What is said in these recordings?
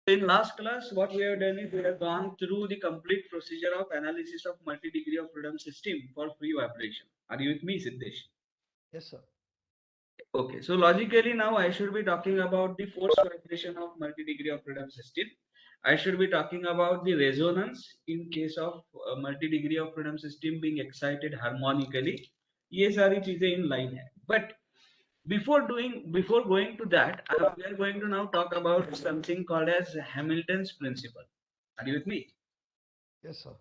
In last class, what we have done is we have gone through the complete procedure of analysis of multi-degree of freedom system for free vibration. Are you with me, Siddesh? Yes, sir. Okay, so logically now I should be talking about the force vibration of multi-degree of freedom system. I should be talking about the resonance in case of multi-degree of freedom system being excited harmonically. ये सारी चीजें in line है. But before going to that, we are going to now talk about something called as Hamilton's principle. Are you with me? Yes, sir.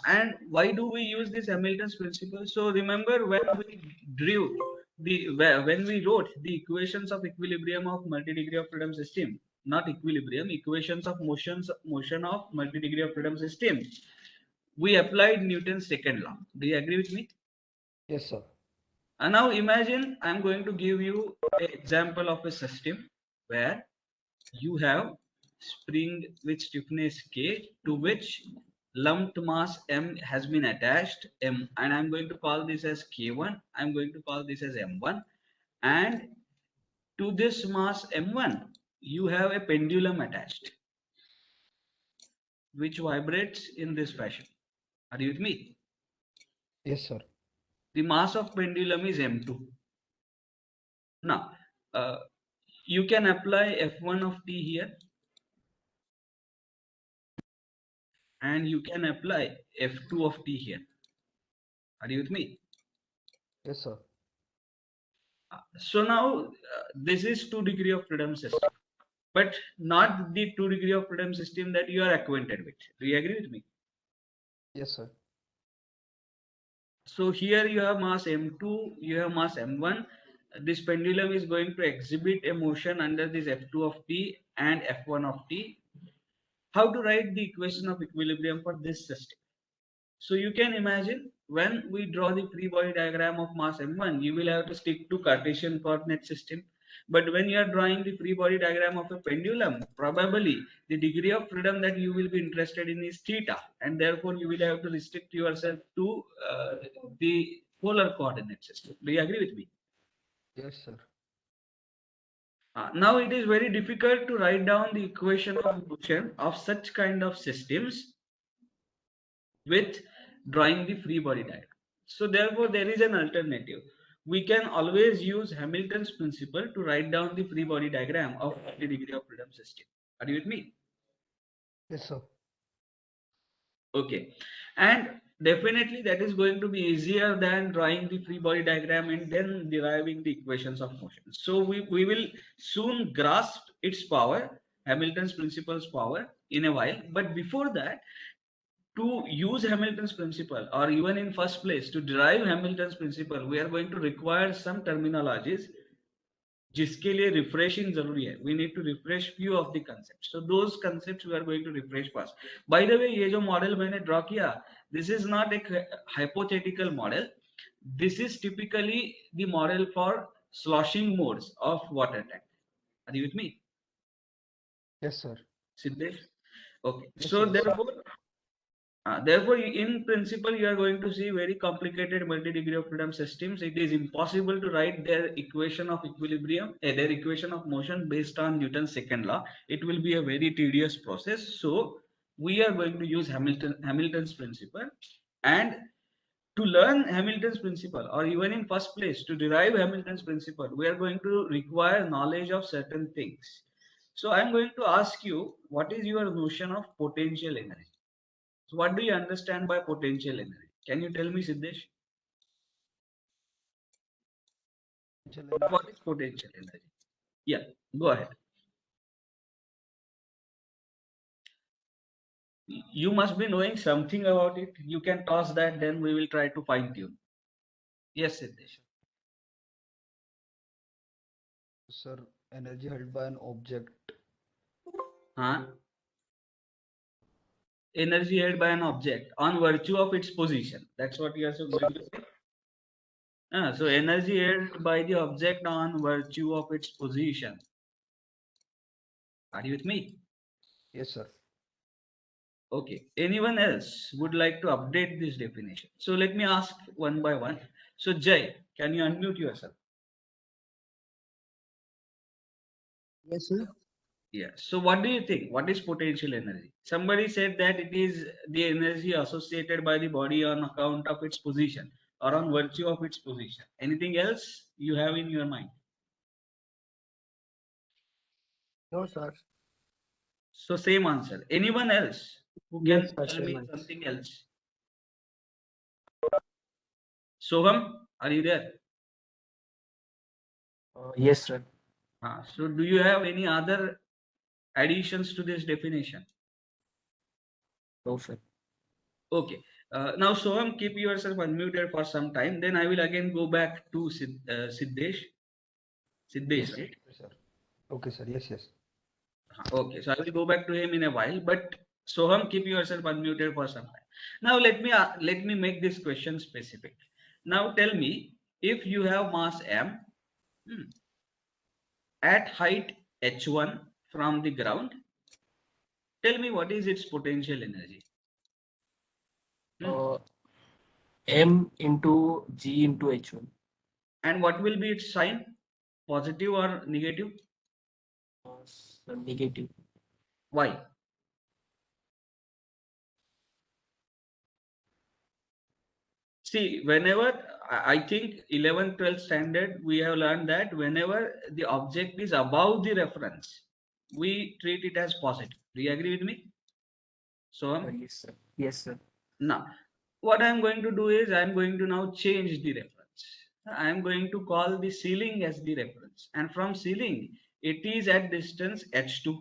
And why do we use this Hamilton's principle? So remember when we drew when we wrote the equations of equilibrium of multi-degree of freedom system, not equilibrium, equations of motion of multi-degree of freedom system, we applied Newton's second law. Do you agree with me? Yes, sir. And now imagine I'm going to give you an example of a system where you have spring with stiffness K to which lumped mass M has been attached M, and I'm going to call this as K1, I'm going to call this as M1, and to this mass M1 you have a pendulum attached which vibrates in this fashion. Are you with me? Yes, sir. The mass of pendulum is M2. Now uh, you can apply F1 of T here, and you can apply F2 of T here. Are you with me? Yes, sir. So now this is 2 degree of freedom system, but not the 2 degree of freedom system that you are acquainted with. Do you agree with me? Yes, sir. So here you have mass M2, you have mass M1. This pendulum is going to exhibit a motion under this F2 of T and F1 of T. How to write the equation of equilibrium for this system? So you can imagine when we draw the free body diagram of mass m1, you will have to stick to Cartesian coordinate system. But when you are drawing the free body diagram of a pendulum, probably the degree of freedom that you will be interested in is theta, and therefore you will have to restrict yourself to the polar coordinate system. Do you agree with me? Yes, sir. Now it is very difficult to write down the equation of motion of such kind of systems with drawing the free body diagram. So therefore there is an alternative. We can always use Hamilton's principle to write down the free body diagram of the degree of freedom system. Are you with me? Yes, sir. Okay. And definitely that is going to be easier than drawing the free body diagram and then deriving the equations of motion. So we will soon grasp its power, Hamilton's principle's power in a while. But before that, to use Hamilton's principle, or even in first place to derive Hamilton's principle, we are going to require some terminologies जिसके लिए refreshing जरूरी है. We need to refresh few of the concepts. So those concepts we are going to refresh first. By the way, ये जो model मैंने draw किया, this is not a hypothetical model. This is typically the model for sloshing modes of water tank. Are you with me, Yes, sir. Siddesh? Okay. Yes, So yes. therefore, in principle, you are going to see very complicated multi-degree of freedom systems. It is impossible to write their equation of equilibrium, their equation of motion based on Newton's second law. It will be a very tedious process. So we are going to use Hamilton's principle, and to learn Hamilton's principle, or even in first place to derive Hamilton's principle, we are going to require knowledge of certain things. So I am going to ask you, what is your notion of potential energy? So what do you understand by potential energy? Can you tell me, Siddesh? Potential What energy. is potential energy? Yeah, go ahead. You must be knowing something about it. You can toss that, then we will try to fine tune. Yes, Siddesh. Sir, energy held by an object. Huh? Energy held by an object on virtue of its position. That's what you are going to say. So energy held by the object on virtue of its position. Are you with me? Yes, sir. Okay. Anyone else would like to update this definition? So let me ask one by one. So Jay, can you unmute yourself? Yes, sir. Yeah. So what do you think? What is potential energy? Somebody said that it is the energy associated by the body on account of its position or on virtue of its position. Anything else you have in your mind? No, sir. So same answer. Anyone else who Yes, can sir. tell Same me answer. something else? Soham, are you there? Yes, sir. So do you have any other additions to this definition? No, sir. Okay. Now Soham, keep yourself unmuted for some time. Then I will again go back to Siddesh. Yes, Siddesh, sir. right? Okay, sir. Okay, sir. Yes, yes. Okay, so I will go back to him in a while, but Soham, keep yourself unmuted for some time. Now let me make this question specific. Now tell me, if you have mass m, hmm, at height h1 from the ground, tell me what is its potential energy. Hmm. Uh, M into G into H1. And what will be its sign? Positive or negative? So negative. Why? See, whenever I think 11th, 12th standard, we have learned that whenever the object is above the reference, we treat it as positive. Do you agree with me? So Yes, sir. Yes, sir. now, what I am going to do is I am going to now change the reference. I am going to call the ceiling as the reference, and from ceiling, it is at distance h2.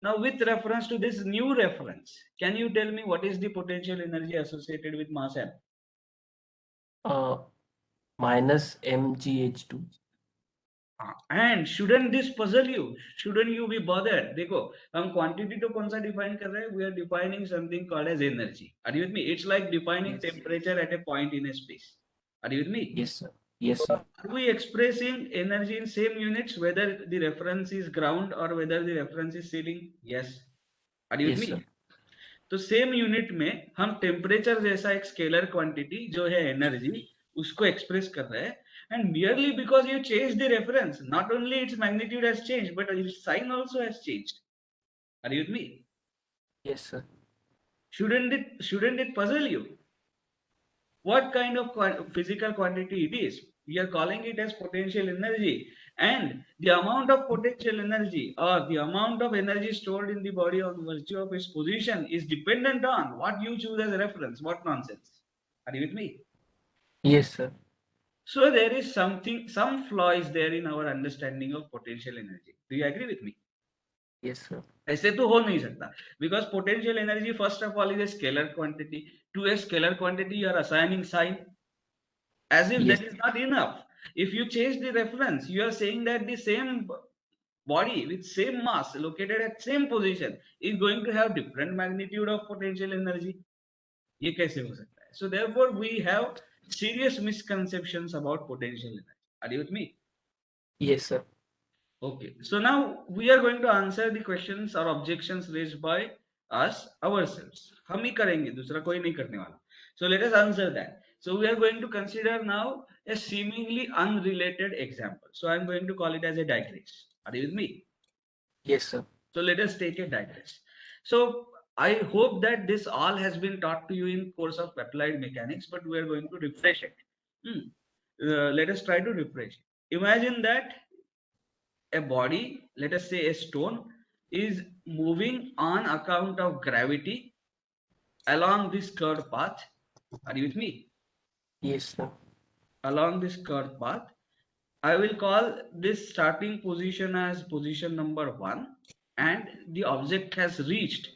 Now, with reference to this new reference, can you tell me what is the potential energy associated with mass m? Uh, minus MgH2. And shouldn't this puzzle you? Shouldn't you be bothered? देखो हम quantity to कौन सा define कर रहे हैं? We are defining something called as energy. Are you with me? It's like defining Yes. temperature at a point in a space. Are you with me? Yes, sir. Yes, sir. Are we expressing energy in same units whether the reference is ground or whether the reference is ceiling? Yes. Are you with Yes, me? sir. तो same unit में हम temperature जैसा एक scalar quantity जो है energy उसको express कर रहे हैं and merely because you change the reference not only its magnitude has changed but its sign also has changed are you with me Yes, sir. shouldn't it puzzle you what kind of physical quantity it is. We are calling it as potential energy. And the amount of potential energy or the amount of energy stored in the body on virtue of its position is dependent on what you choose as a reference. What nonsense. Are you with me? Yes, sir. So there is some flaw is there in our understanding of potential energy. Do you agree with me? Yes, sir. ऐसे तो हो नहीं सकता because potential energy first of all is a scalar quantity. To a scalar quantity you are assigning sign. As if Yes. that is not enough. If you change the reference, you are saying that the same body with same mass located at same position is going to have different magnitude of potential energy. ये कैसे हो सकता है? So therefore we have serious misconceptions about potential energy. Are you with me? Yes, sir. Okay. So now we are going to answer the questions or objections raised by us ourselves. हम ही करेंगे, दूसरा कोई नहीं करने वाला. So let us answer that. So we are going to consider now a seemingly unrelated example. So I am going to call it as a digress. Are you with me? Yes, sir. So let us take a digress. So I hope that this all has been taught to you in course of applied mechanics, but we are going to refresh it. Hmm. Let us try to refresh it. Imagine that a body, let us say a stone, is moving on account of gravity along this curved path. Are you with me? Yes, sir. Along this curved path. I will call this starting position as position number 1, and the object has reached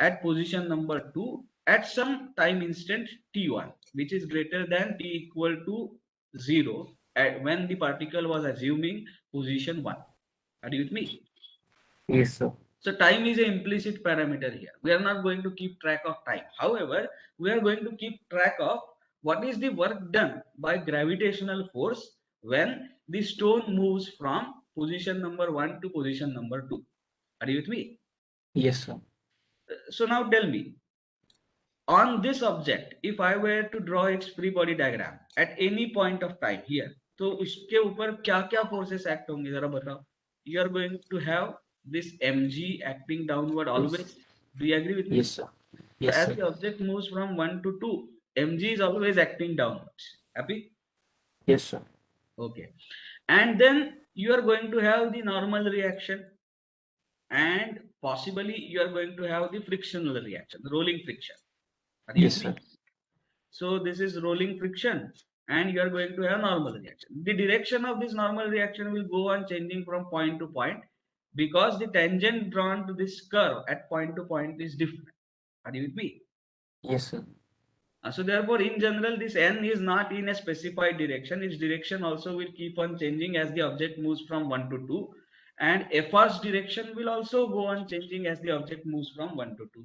at position number 2 at some time instant t1, which is greater than t equal to 0 at when the particle was assuming position 1. Are you with me? Yes, sir. So time is an implicit parameter here. We are not going to keep track of time. However, we are going to keep track of what is the work done by gravitational force when the stone moves from position number 1 to position number 2. Are you with me? Yes, sir. So now tell me, on this object, if I were to draw its free body diagram at any point of time here, तो उसके ऊपर क्या क्या forces act होंगे जरा बताओ. You are going to have this mg acting downward always. Do you agree with me? Yes, sir. So Yes, as sir. the object moves from 1 to 2, mg is always acting downwards. Happy? Yes, sir. Okay. And then you are going to have the normal reaction, and possibly you are going to have the frictional reaction, rolling friction. Are you Yes, with sir. me? So this is rolling friction, and you are going to have normal reaction. The direction of this normal reaction will go on changing from point to point, because the tangent drawn to this curve at point to point is different. Are you with me? Yes, sir. So therefore, in general, this n is not in a specified direction. Its direction also will keep on changing as the object moves from 1 to 2. And fr's direction will also go on changing as the object moves from 1 to 2.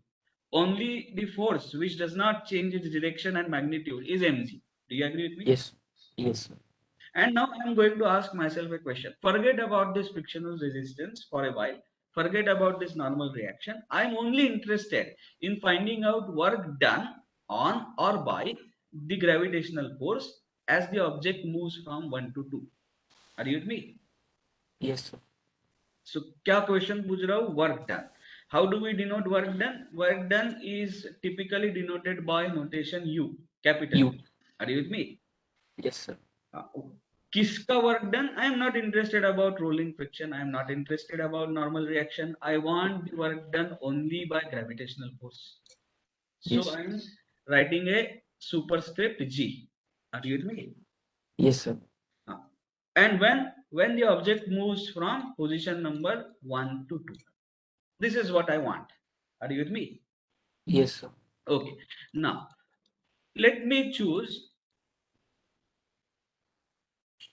Only the force which does not change its direction and magnitude is mg. Do you agree with me? Yes. Yes, sir. And now I'm going to ask myself a question. Forget about this frictional resistance for a while. Forget about this normal reaction. I'm only interested in finding out work done on or by the gravitational force as the object moves from 1 to 2. Are you with me? Yes, sir. So, क्या question पूछ रहा हूँ? Work done. How do we denote work done? Work done is typically denoted by notation U, capital You. U. Are you with me? Yes, sir. किसका work done? I am not interested about rolling friction. I am not interested about normal reaction. I want the work done only by gravitational force. So Yes. I am writing a superscript G. Are you with me? Yes, sir. And when the object moves from position number 1 to 2, this is what I want. Are you with me? Yes, sir. Okay. Now let me choose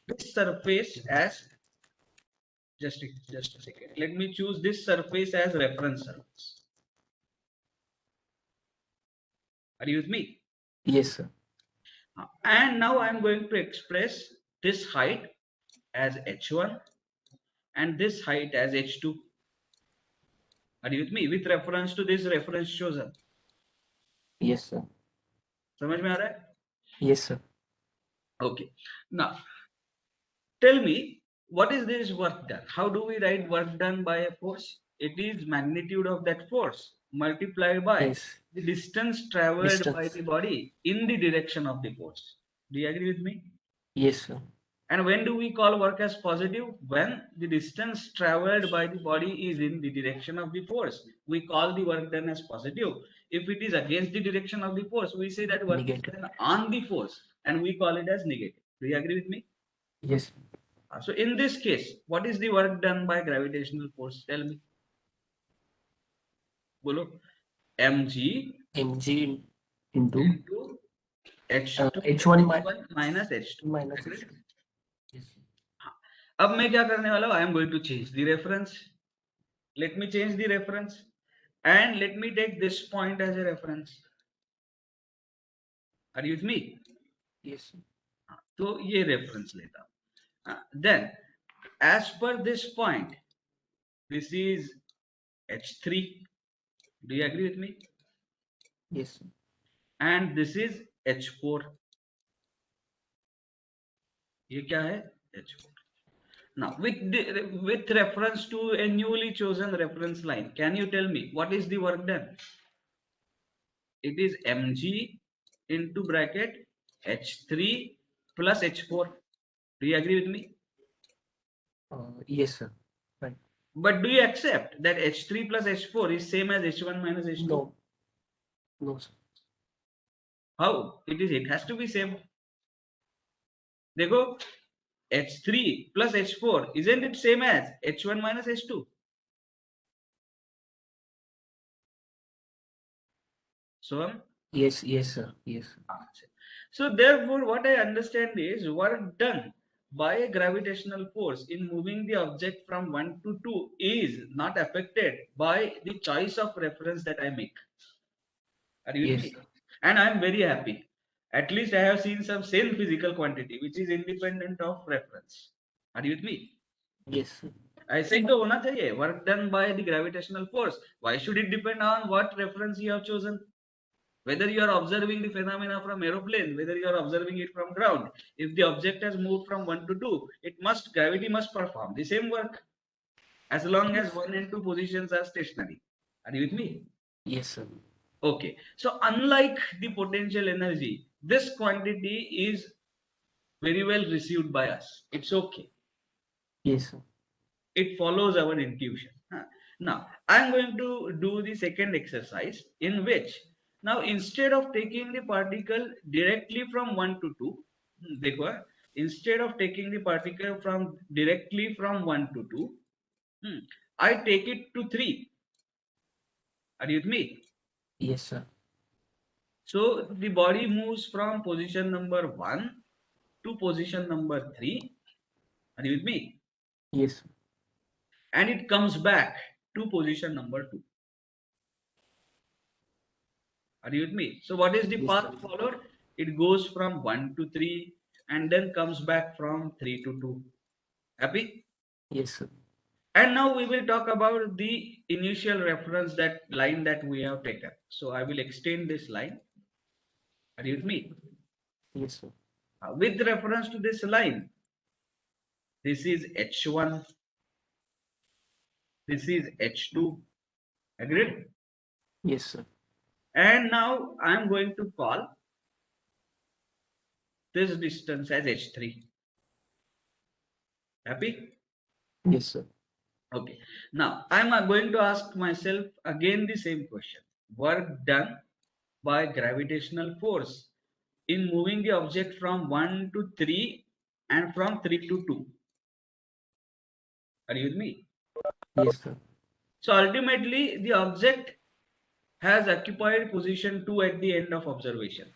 this surface as just a second. Let me choose this surface as reference surface. Are you with me? Yes, sir. And now I'm going to express this height as h1 and this height as h2. Are you with me? With reference to this reference chosen. Yes, sir. समझ में आ रहा है? Yes, sir. Okay. Now, tell me, what is this work done? How do we write work done by a force? It is magnitude of that force multiplied by Yes. the distance traveled by Distance. the body in the direction of the force. Do you agree with me? Yes, sir. And when do we call work as positive? When the distance traveled by the body is in the direction of the force, we call the work done as positive. If it is against the direction of the force, we say that work is Negative. done on the force, and we call it as negative. Do you agree with me? Yes. So in this case, what is the work done by gravitational force? Tell me. Bolo. mg Mg into into h2 H1 h1 minus h2. minus Agreed? H2. Yes. अब मैं क्या करने वाला हूँ? I am going to change the reference. Let me change the reference and let me take this point as a reference. Are you with me? Yes, sir. तो ये reference लेता हूँ. Then as per this point, this is h3. Do you agree with me? Yes, sir. And this is h4. ये क्या है? h4. Now, with reference to a newly chosen reference line, can you tell me what is the work done? It is mg into bracket h3 plus h4. Do you agree with me? Yes, sir. Right. But do you accept that h3 plus h4 is same as h1 minus h2? No. No, sir. How? It has to be same. देखो, h3 plus h4, isn't it same as h1 minus h2? So Yes, yes, sir. Yes. So therefore, what I understand is work done by a gravitational force in moving the object from 1 to 2 is not affected by the choice of reference that I make. Are you with Yes, me? sir. And I am very happy. At least I have seen some same physical quantity which is independent of reference. Are you with me? Yes, sir. ऐसे ही तो होना चाहिए. Work done by the gravitational force. Why should it depend on what reference you have chosen? Whether you are observing the phenomena from aeroplane, whether you are observing it from ground, if the object has moved from 1 to 2, gravity must perform the same work. as long as Yes. 1 and 2 positions are stationary. Are you with me? Yes, sir. Okay. So unlike the potential energy, this quantity is very well received by us. It's okay. Yes, sir. It follows our intuition. Now, I'm going to do the second exercise in which now instead of taking the particle directly from 1 to 2, देखो, instead of taking the particle from directly from 1 to 2, I take it to 3. Are you with me? Yes, sir. So the body moves from position number 1 to position number 3. Are you with me? Yes, sir. And it comes back to position number 2. Are you with me? So what is the Yes, path sir. followed? It goes from 1 to 3 and then comes back from 3 to 2. Happy? Yes, sir. And now we will talk about the initial reference, that line that we have taken. So I will extend this line. Are you with me? Yes, sir. With reference to this line, this is H1, this is H2. Agreed? Yes, sir. And now I am going to call this distance as H3. Happy? Yes, sir. Okay. Now I'm going to ask myself again the same question. Work done by gravitational force in moving the object from 1 to 3 and from 3 to 2. Are you with me? Yes, sir. So ultimately the object has occupied position 2 at the end of observation.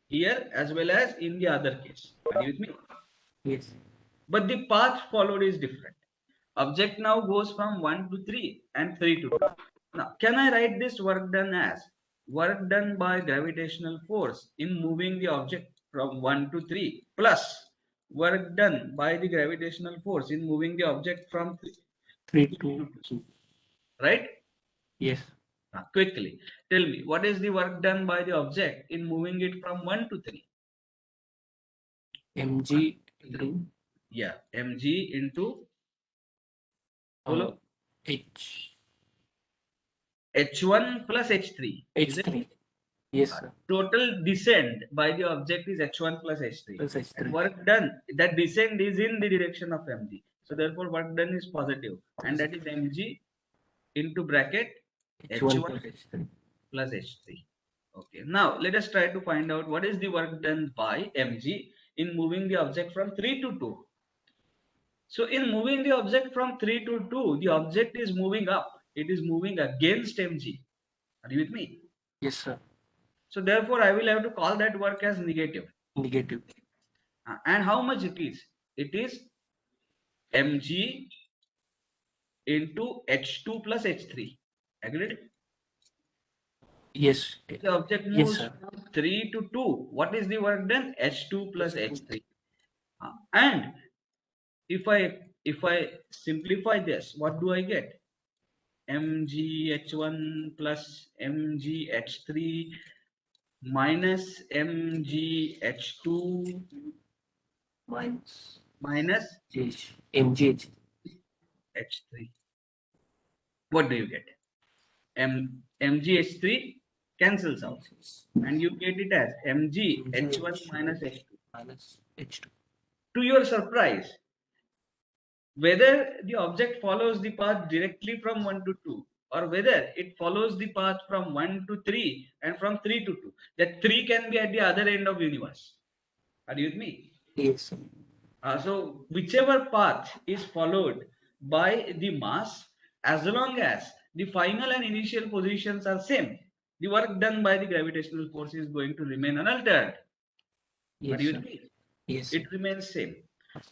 Here as well as in the other case. Are you with me? Yes. But the path followed is different. Object now goes from 1 to 3 and 3 to 2. Now, can I write this work done as work done by gravitational force in moving the object from 1 to 3 plus work done by the gravitational force in moving the object from 3 3 to to 2, 2. right? Yes. Now, quickly, tell me, what is the work done by the object in moving it from 1 to 3? mg into Yeah, mg into, uh, bolo, h h1 plus h3, isn't h3. it? Yes, sir. Total descent by the object is h1 plus h3, Plus and h3. work done, that descent is in the direction of mg, so therefore work done is positive, and that is Positive. mg into bracket h1 h1 plus h3. plus h3. Okay, now let us try to find out what is the work done by mg in moving the object from 3 to 2. So in moving the object from 3 to 2, the object is moving up, it is moving against mg. Are you with me? Yes, sir. So therefore I will have to call that work as negative. Negative. And how much it is? It is mg into h2 plus h3. Agreed? Yes. The object Yes, moves sir. from 3 to 2. What is the work done? h2 plus h2. h3. And if I simplify this, what do I get? mg h1 plus mg h3 minus mg h2 Minus minus h mgh. h3. What do you get? mgh3 cancels out, and you get it as mgh1 minus mgh h2. minus h2. To your surprise, whether the object follows the path directly from 1 to 2 or whether it follows the path from 1 to 3 and from 3 to 2, that 3 can be at the other end of universe. Are you with me? Yes, sir. So whichever path is followed by the mass, as long as the final and initial positions are same, the work done by the gravitational force is going to remain unaltered. Are Yes, you sir. with me? Yes, sir. It remains same.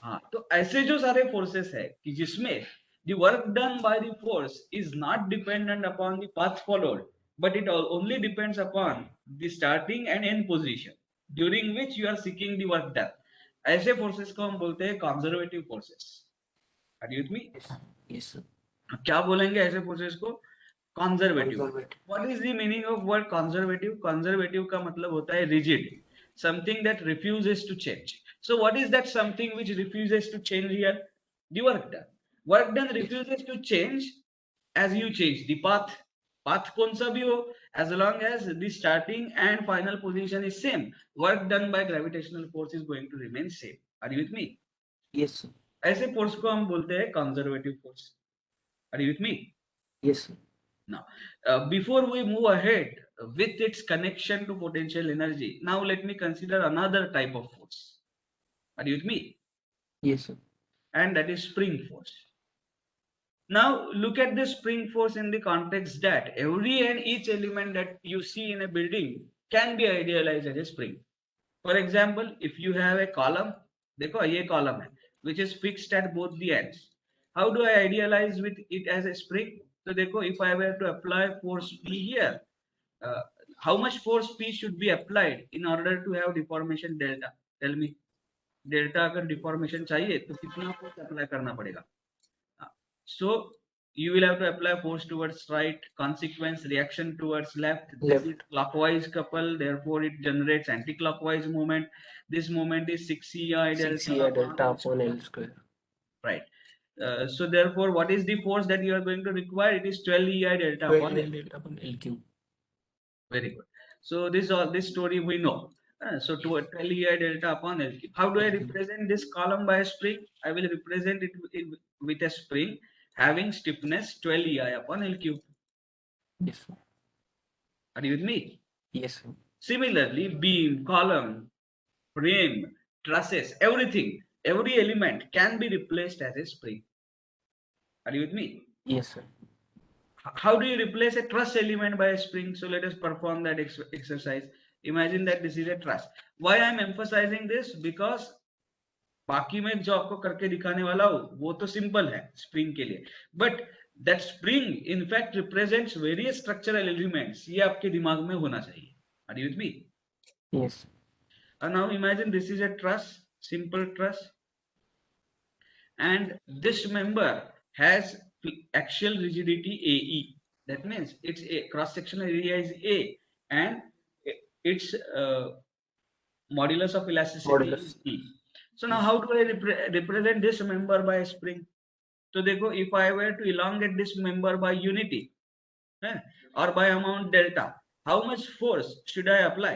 हाँ, तो ऐसे जो सारे forces है कि जिसमें the work done by the force is not dependent upon the path followed, but it only depends upon the starting and end position during which you are seeking the work done. ऐसे forces को हम बोलते हैं conservative forces. Are you with me? Yes. Yes, sir. क्या बोलेंगे ऐसे forces को? Conservative. Conservative. What is the meaning of word conservative? Conservative का मतलब होता है rigid, something that refuses to change. So what is that something which refuses to change here? The work done. Work done refuses to change as you change the path कौन सा भी हो, as long as the starting and final position is same, work done by gravitational force is going to remain same. Are you with me? Yes, sir. ऐसे force को हम बोलते हैं conservative force. Are you with me? Yes, sir. Now, before we move ahead with its connection to potential energy, now let me consider another type of force. Are you with me? Yes, sir. And that is spring force. Now, look at the spring force in the context that every and each element that you see in a building can be idealized as a spring. For example, if you have a column, देखो ये column है, which is fixed at both the ends. How do I idealize with it as a spring? So देखो, if I were to apply force P here, uh, how much force P should be applied in order to have deformation delta? Tell me. Delta अगर deformation चाहिए तो कितना force apply करना पड़ेगा? So you will have to apply force towards right, consequence reaction towards left. This is Left. clockwise couple, therefore it generates anti-clockwise movement. This moment is 6 EI 6 delta E upon delta L upon square. L square. Right. So therefore, what is the force that you are going to require? It is 12 EI delta 12 upon E L. delta upon L cube. Very good. So this story we know. So to 12 EI delta upon L cube. How do I L cube. represent this column by a spring? I will represent it with a spring having stiffness 12 EI upon L cube. Yes, sir. Are you with me? Yes, sir. Similarly, beam, column, frame, trusses, everything, every element can be replaced as a spring. Are you with me? Yes, sir. How do you replace a truss element by a spring? So let us perform that exercise. Imagine that this is a truss. Why I am emphasizing this? Because बाकी में जो आपको करके दिखाने वाला हूं वो तो सिंपल है स्प्रिंग के लिए, but that spring in fact represents various structural elements. ये आपके दिमाग में होना चाहिए. Are you with me? Yes. And now imagine this is a truss, simple truss, and this member has axial rigidity AE. That means its cross-sectional area is A, and its modulus of elasticity is Modulus. E. So now Yes. how do I represent this member by a spring? So देखो, if I were to elongate this member by unity, eh, or by amount delta, how much force should I apply?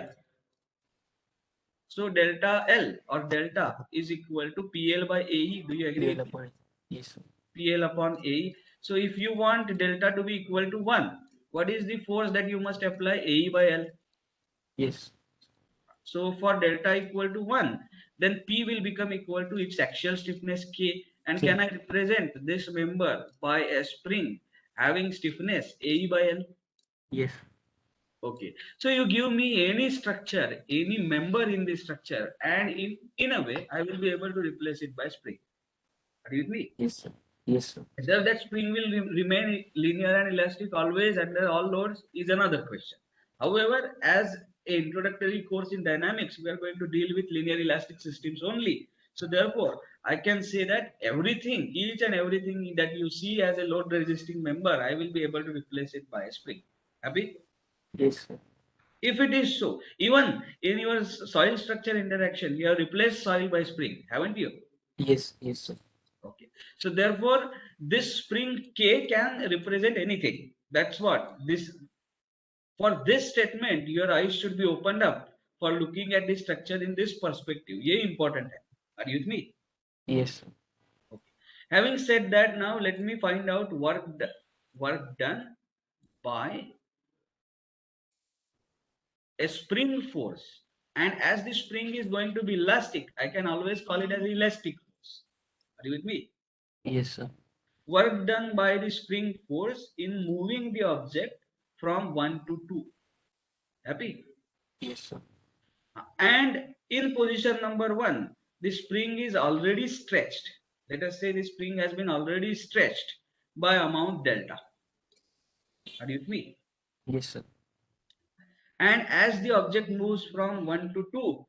So delta L or delta is equal to PL by AE. Do you agree PL with me? upon. Yes, sir. PL upon AE. So if you want delta to be equal to 1, what is the force that you must apply? AE by L. Yes. So for delta equal to 1, then P will become equal to its axial stiffness K. And can K. I represent this member by a spring having stiffness AE by L? Yes. Okay. So you give me any structure, any member in the structure, and in a way, I will be able to replace it by spring. Are you with me? Yes, sir. Yes, sir. Whether that spring will remain linear and elastic always under all loads is another question. However, as an introductory course in dynamics, we are going to deal with linear elastic systems only. So therefore, I can say that everything, each and everything that you see as a load resisting member, I will be able to replace it by a spring. Happy? Yes, sir. If it is so, even in your soil structure interaction, you have replaced soil by spring, haven't you? Yes. Yes, sir. Okay. So therefore, this spring K can represent anything. That's what this, for this statement, your eyes should be opened up for looking at the structure in this perspective. ये important है. Are you with me? Yes, sir. Okay. Having said that, now let me find out work done by a spring force. And as the spring is going to be elastic, I can always call it as elastic force. Are you with me? Yes, sir. Work done by the spring force in moving the object from 1 to 2. Happy? Yes, sir. And in position number 1, the spring is already stretched. Let us say the spring has been already stretched by amount delta. Are you with me? Yes, sir. And as the object moves from 1 to 2,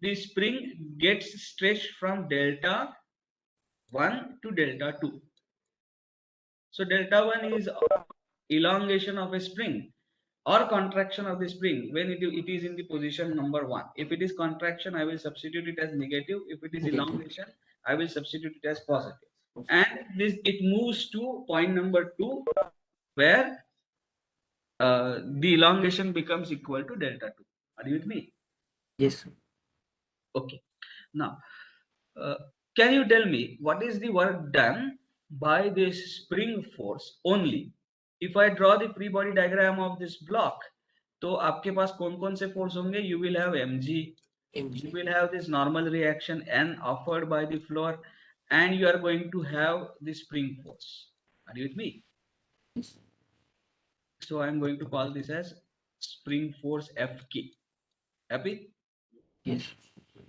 the spring gets stretched from delta 1 to delta 2. So delta 1 is elongation of a spring or contraction of the spring when it is in the position number 1. If it is contraction, I will substitute it as negative. If it is Negative. elongation, I will substitute it as positive. and this it moves to point number 2, where the elongation becomes equal to delta 2. Are you with me? Yes. Okay. Now, uh, can you tell me what is the work done by this spring force only? If I draw the free body diagram of this block, तो आपके पास कौन कौन से force होंगे? You will have mg, you will have this normal reaction n offered by the floor, and you are going to have the spring force. Are you with me? Yes. So I am going to call this as spring force Fk. Happy? Yes.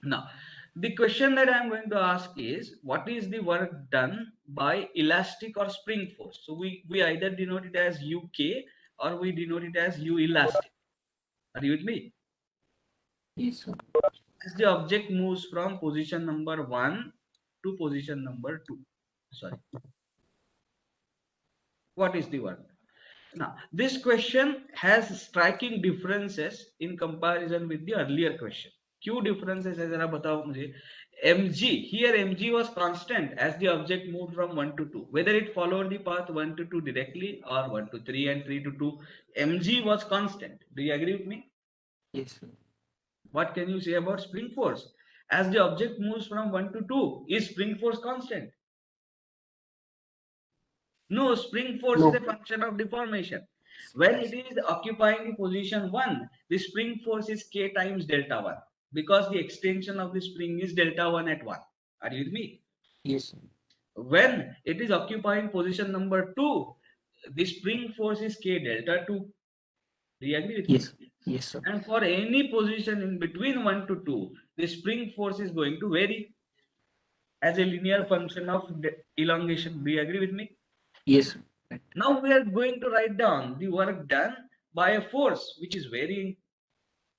Now, the question that I am going to ask is, what is the work done by elastic or spring force? So we either denote it as UK or we denote it as U elastic. Are you with me? Yes, sir. As the object moves from position number 1 to position number 2. Sorry. What is the work? Now, this question has striking differences in comparison with the earlier question. क्यों differences है जरा बताओ मुझे. mg, here mg was constant as the object moved from 1 to 2, whether it followed the path 1 to 2 directly or 1 to 3 and 3 to 2, mg was constant. Do you agree with me? Yes, sir. What can you say about spring force? As the object moves from 1 to 2, is spring force constant? No, spring force is a No. function of deformation. When it is occupying the position 1, the spring force is k times delta 1, because the extension of the spring is delta 1 at 1. Are you with me? Yes, sir. When it is occupying position number 2, the spring force is k delta 2. Do you agree with me? Yes. Yes, sir. And for any position in between 1 to 2, the spring force is going to vary as a linear function of elongation. Do you agree with me? Yes, sir. Right. Now we are going to write down the work done by a force which is varying.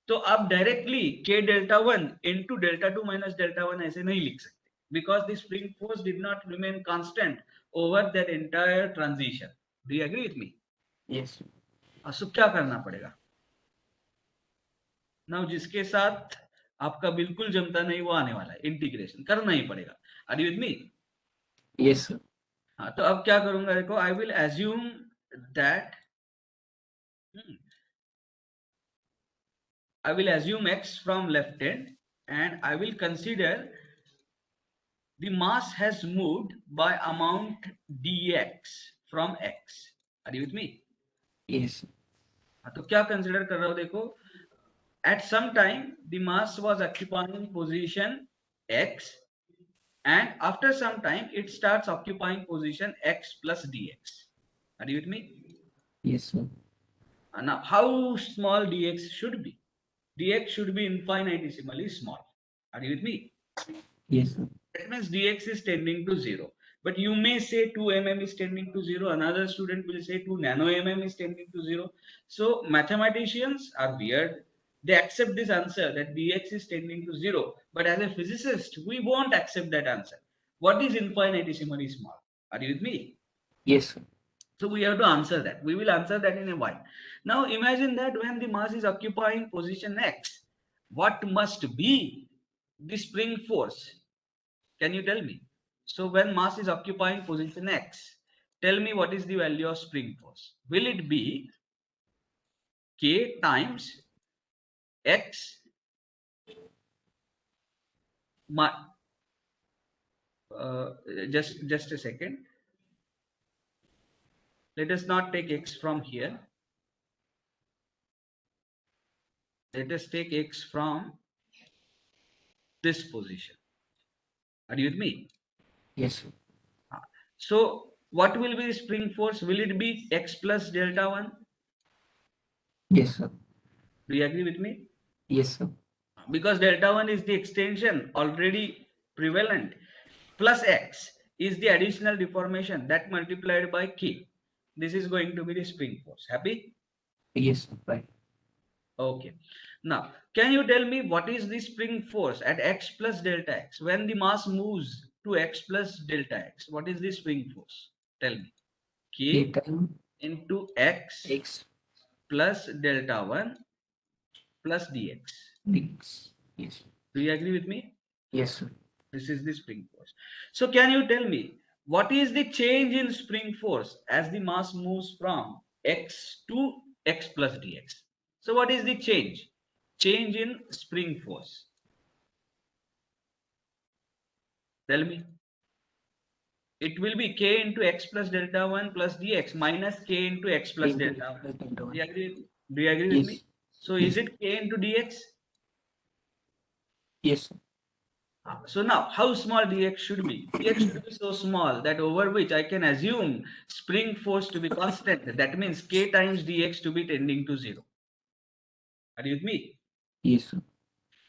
तो आप directly k delta 1 into delta 2 minus delta 1 ऐसे नहीं लिख सकते, because the spring force did not remain constant over that entire transition. Do you agree with me? Yes, sir. सो क्या करना पड़ेगा? Now जिसके साथ आपका बिल्कुल जमता नहीं वो आने वाला है, इंटीग्रेशन करना ही पड़ेगा. Are you with me? Yes, sir. हाँ, तो अब क्या करूंगा, देखो, I will assume that I will assume x from left hand, and I will consider the mass has moved by amount dx from x. Are you with me? Yes, sir. हाँ, तो क्या consider कर रहा हूं, देखो, at some time the mass was occupying position x, and after some time it starts occupying position x plus dx. Are you with me? Yes, sir. Now how small dx should be? Dx should be infinitesimally small. Are you with me? Yes, sir. That means dx is tending to 0. But you may say 2 mm is tending to 0. Another student will say 2 nano mm is tending to 0. So mathematicians are weird. They accept this answer that dx is tending to 0. But as a physicist, we won't accept that answer. What is infinitesimally small? Are you with me? Yes, sir. So we have to answer that. We will answer that in a while. Now imagine that when the mass is occupying position x, what must be the spring force? Can you tell me? So when mass is occupying position x, tell me what is the value of spring force. Will it be k times x uh, just a second. Let us not take x from here. Let us take x from this position. Are you with me? Yes, sir. So what will be the spring force? Will it be x plus delta 1? Yes, sir. Do you agree with me? Yes, sir. Because delta 1 is the extension already prevalent, plus x is the additional deformation that multiplied by k. This is going to be the spring force. Happy? Yes, sir. Right. Okay. Now, can you tell me what is the spring force at x plus delta x? When the mass moves to x plus delta x, what is the spring force? Tell me. K K time into x X plus delta 1 plus dx. dx. Yes. Do you agree with me? Yes, sir. This is the spring force. So can you tell me What is the change in spring force as the mass moves from x to x plus dx? So what is the change? Change in spring force. Tell me. It will be k into x plus delta 1 plus dx minus k into x plus Into delta 1. delta Do you 1. agree, do you agree with me? Yes. So is Yes. it k into dx? Yes. So now, how small dx should be? Dx should be so small that over which I can assume spring force to be constant. That means k times dx to be tending to 0. Are you with me? Yes, sir.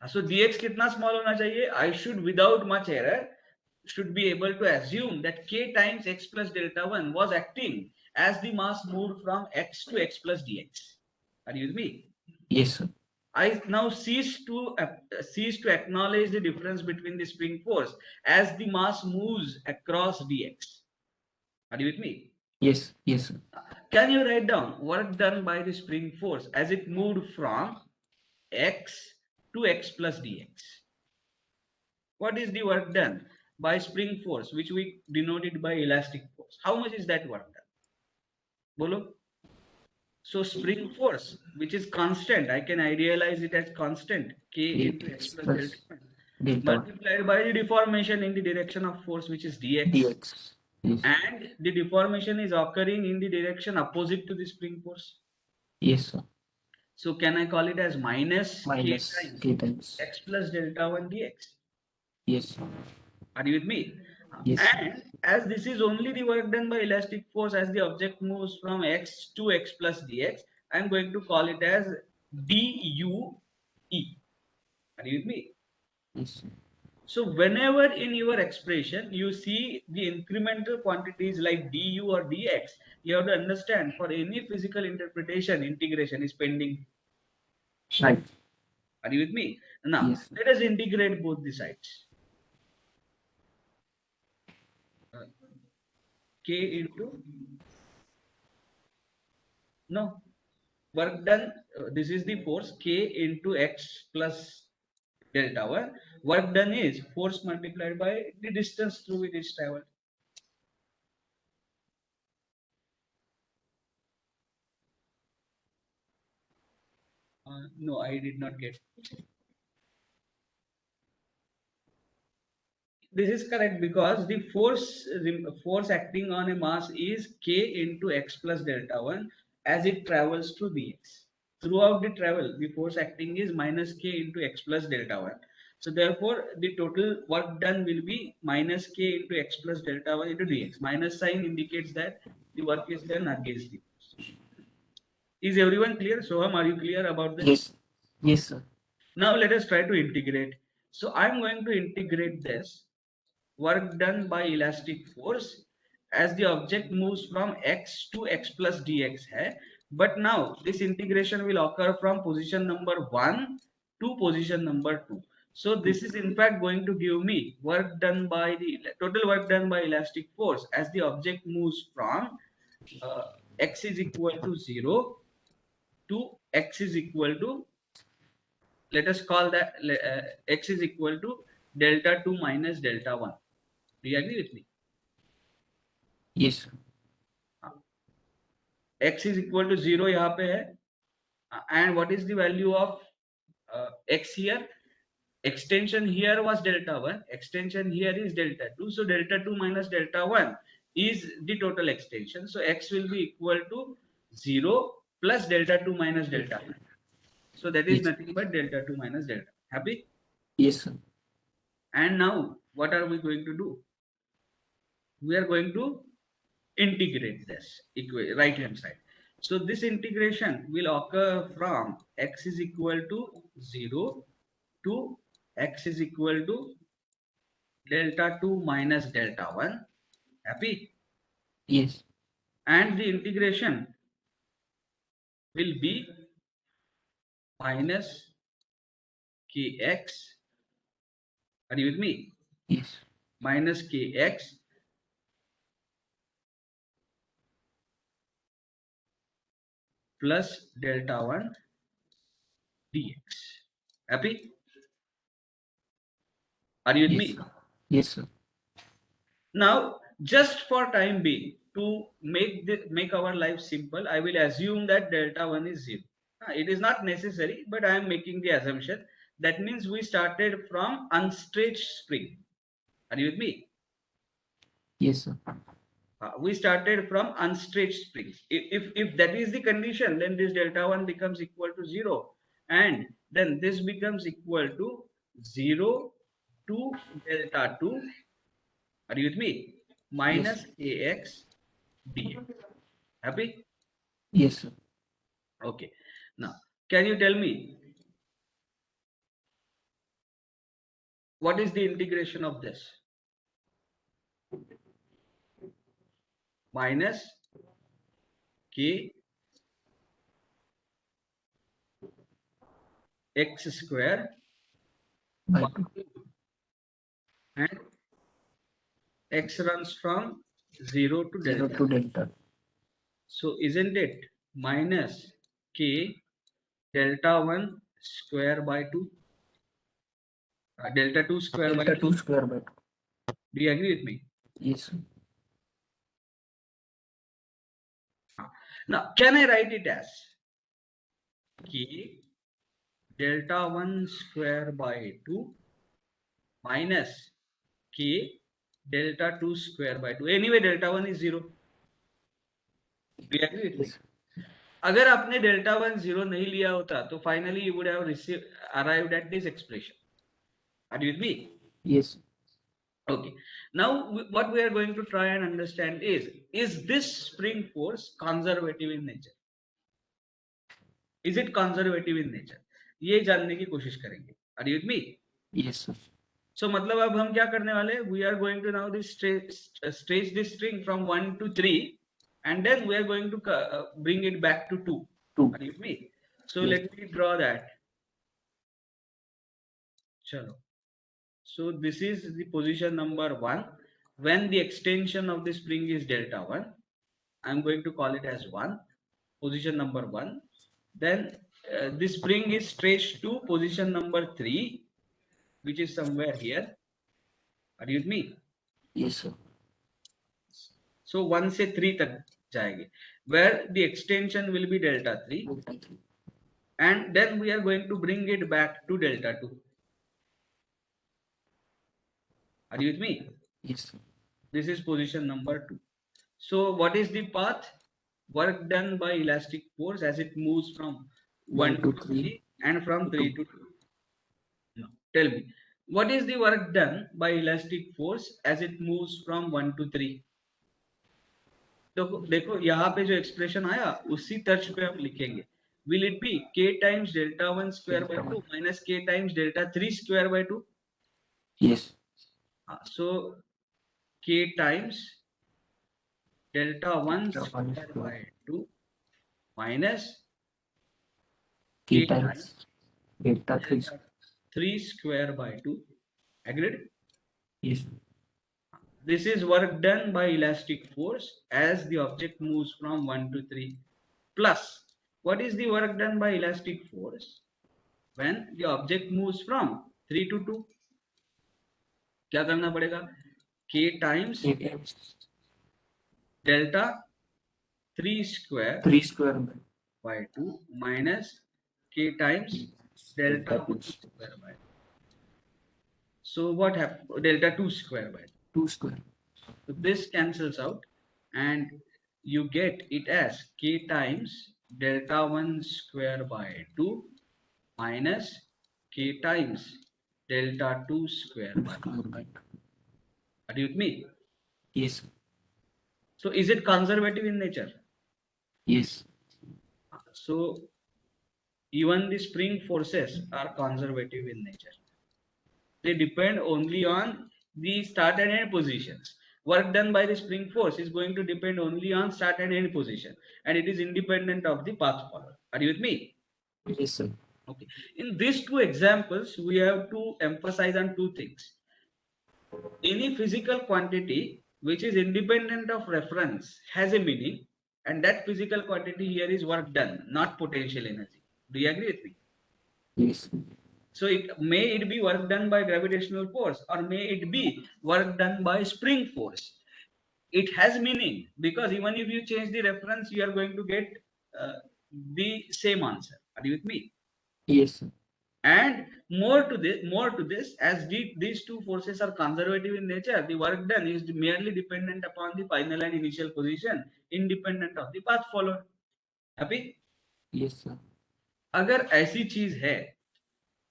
So dx कितना small होना चाहिए? I should, without much error, should be able to assume that k times x plus delta 1 was acting as the mass moved from x to x plus dx. Are you with me? Yes, sir. I now cease to acknowledge the difference between the spring force as the mass moves across dx. Are you with me? Yes. Yes, sir. Can you write down work done by the spring force as it moved from x to x plus dx? What is the work done by spring force, which we denoted by elastic force? How much is that work done? Bolo? So spring force, which is constant, I can idealize it as constant, k into x X plus plus delta 1, delta 1. multiplied by the deformation in the direction of force, which is dx, Dx. Yes. and the deformation is occurring in the direction opposite to the spring force. Yes, sir. So can I call it as minus k Minus times k times. x plus delta 1 dx? Yes. Are you with me? Yes, sir. And as this is only the work done by elastic force as the object moves from x to x plus dx, I am going to call it as due. Are you with me? Yes, sir. So whenever in your expression you see the incremental quantities like du or dx, you have to understand for any physical interpretation, integration is pending. Right. Are you with me? Now Yes, sir. let us integrate both the sides. Uh, k into no work done. This is the force k into x plus delta 1. Work done is force multiplied by the distance through which it is traveled. No, I did not get. This is correct because the force acting on a mass is k into x plus delta 1 as it travels through dx. Throughout the travel, the force acting is minus k into x plus delta 1. So therefore, the total work done will be minus k into x plus delta 1 into dx. Minus sign indicates that the work is done against the force. Is everyone clear? Soham, are you clear about this? Yes. Yes, sir. Now let us try to integrate. So I'm going to integrate this work done by elastic force as the object moves from x to x plus dx hai. But now this integration will occur from position number 1 to position number 2. So this is in fact going to give me work done by the total work done by elastic force as the object moves from uh, x is equal to 0 to x is equal to, let us call that x is equal to delta 2 minus delta 1. Do you agree with me? Yes, sir. X is equal to 0 यहाँ पे है, and what is the value of x here? Extension here was delta 1, extension here is delta 2, so delta 2 minus delta 1 is the total extension. So x will be equal to 0 plus delta 2 minus delta 1. So that is Yes. nothing but delta 2 minus delta. Happy? Yes, sir. And now what are we going to do? We are going to integrate this right hand side. So this integration will occur from x is equal to 0 to x is equal to delta 2 minus delta 1. Happy? Yes. And the integration will be minus kx. Are you with me? Yes. Minus kx plus delta 1 dx. Happy? Are you with Yes, me? sir. Yes, sir. Now Just for time being, to make our life simple, I will assume that delta 1 is 0. It is not necessary, but I am making the assumption. That means we started from unstretched spring. Are you with me? Yes, sir. We started from unstretched springs. If that is the condition, then this delta 1 becomes equal to 0. And then this becomes equal to 0 to delta 2. Are you with me? Yes. Minus kx dx. Happy? Yes, sir. Okay. Now, can you tell me what is the integration of this? Minus k x square By by 2. 2, and x runs from 0 to 0 delta. to delta. So isn't it minus k delta 1 square by 2? Delta 2 square by Delta 2. 2 square by 2. Do you agree with me? Yes, sir. Now, can I write it as k delta 1 square by 2 minus k delta 2 square by 2? Anyway, delta 1 is 0. Do you agree with me? Yes. अगर आपने delta 1 0 नहीं लिया होता तो finally you would have arrived at this expression. Are you with me? Yes. Okay. Now what we are going to try and understand is this spring force conservative in nature? Is it conservative in nature? ये जानने की कोशिश करेंगे. Are you with me? Yes, sir. So मतलब अब हम क्या करने वाले? We are going to now stretch this string from 1 to 3, and then we are going to bring it back to 2. 2. Are you with me? So Yes. let me draw that. Chalo. So this is the position number 1. When the extension of the spring is delta 1, I'm going to call it as 1, position number 1. Then the spring is stretched to position number 3, which is somewhere here. Are you with me? Yes, sir. So 1 से 3 तक जाएगी, where the extension will be delta 3, Delta 3. and then we are going to bring it back to delta 2. Are you with me? Yes, sir. This is position number 2. So what is the path? Work done by elastic force as it moves from 1 1 to to 3 3 and from to 3 2. to 2. Now, tell me, what is the work done by elastic force as it moves from 1 to 3? देखो देखो यहाँ पे जो expression आया उसी तर्ज पे हम लिखेंगे. Will it be k times delta 1 square by Delta 2 1. minus k times delta 3 square by 2? Yes. So k times delta 1 Delta 1 square square. by 2 minus K k times times delta 3 delta 3 square by 2. Agreed? Yes. This is work done by elastic force as the object moves from 1 to 3. Plus, what is the work done by elastic force when the object moves from 3 to 2? क्या करना पड़ेगा? K times K times delta 3 square 3 square by 2 minus K times delta delta 2 1 square by 2. So what happened? Delta 2 square by 2. 2 square. So this cancels out and you get it as k times delta 1 square by 2 minus k times delta 2 square 2 by 2. square by 2. Are you with me? Yes. So is it conservative in nature? Yes. So even the spring forces are conservative in nature. They depend only on the start and end positions. Work done by the spring force is going to depend only on start and end position, and it is independent of the path followed. Are you with me? Yes, sir. Okay. In these two examples, we have to emphasize on two things. Any physical quantity which is independent of reference has a meaning, and that physical quantity here is work done, not potential energy. Do you agree with me? Yes. So it be work done by gravitational force or may it be work done by spring force. it has meaning, because even if you change the reference, you are going to get uh, the same answer. Are you with me? Yes, sir. And more to this, as these two forces are conservative in nature, the work done is merely dependent upon the final and initial position, independent of the path followed. Happy? Yes, sir. अगर ऐसी चीज है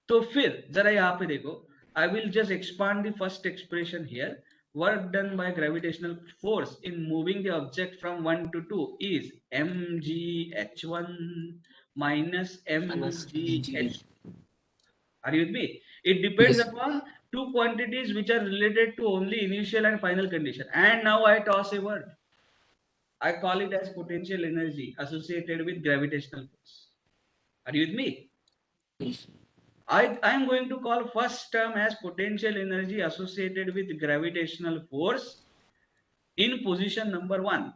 तो फिर जरा यहाँ पे देखो, I will just expand the first expression here. Work done by gravitational force in moving the object from 1 to 2 is mgh1 minus Minus mgh. VG. Are you with me? It depends Yes. upon two quantities which are related to only initial and final condition. And now I toss a word. I call it as potential energy associated with gravitational force. Are you with me? Yes. I am going to call first term as potential energy associated with gravitational force in position number 1.